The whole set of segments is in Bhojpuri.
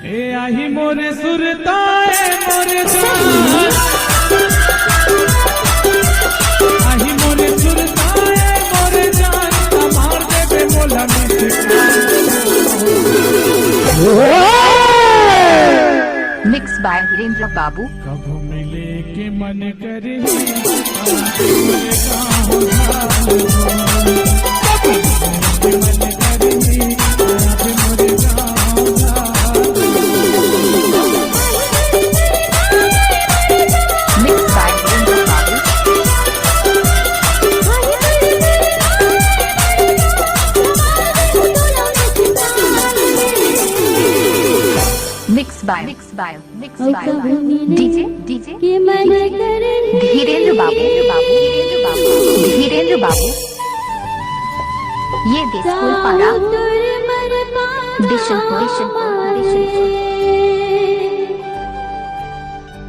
ए आही मोरे सुरताए मोरे जान, आही मोरे सुरताए मोरे जान, मार देबे मोला मिक्स बाय वीरेंद्र बाबू। कब मिले के मन करे मिक्स बाय डीजे धीरेन्द्र बाबू ये स्कूल पारा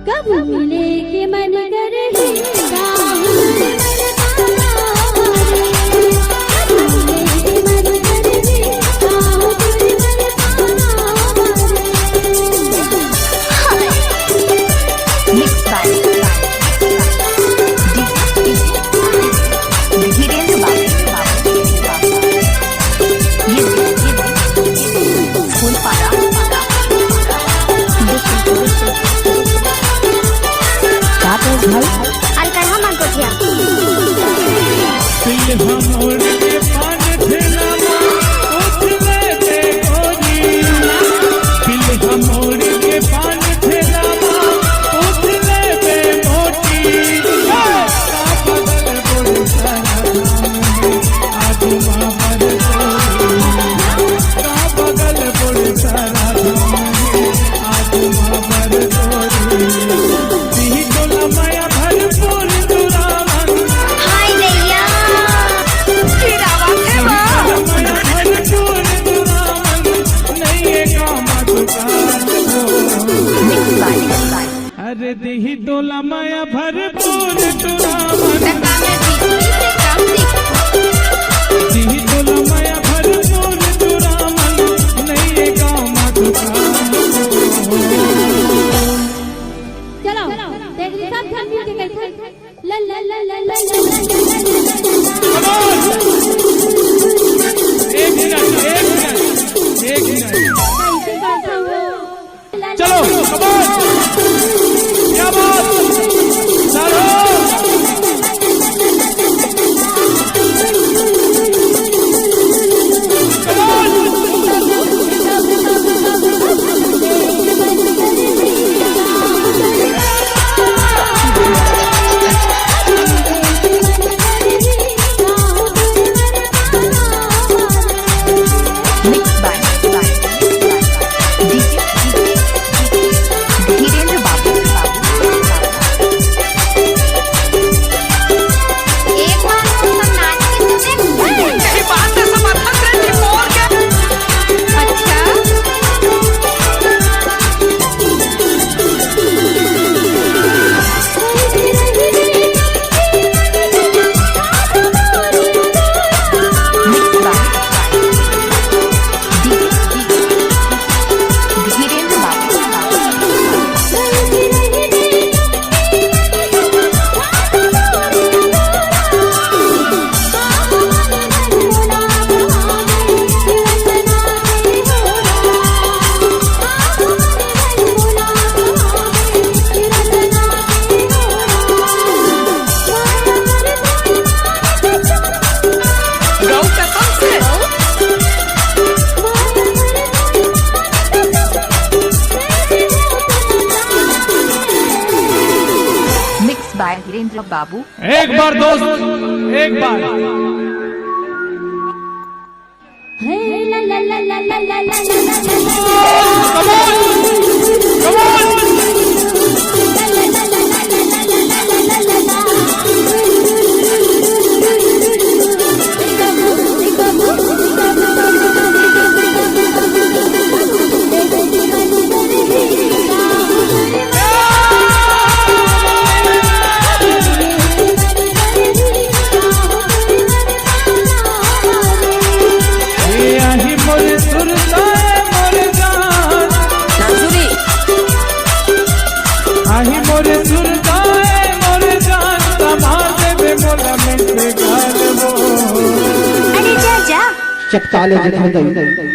कब मिले के मन करे अरे देही डोला माया भरपूर देही डोला माया भरपूर चुरावन नहीं ये गाँव चलो सब मिल के ला ला ला ला ला एक मिनट चलो क्या बात चलो वीरेंद्र बाबू। एक बार दोस्त एक बार ला ला ला ला ला ला ला मोरे सुरताए मोरे जान आही मोरे सुरताए मोरे जान मार देवे मोला मिट गाल वो अरे जा जा चकताले जित हो गई।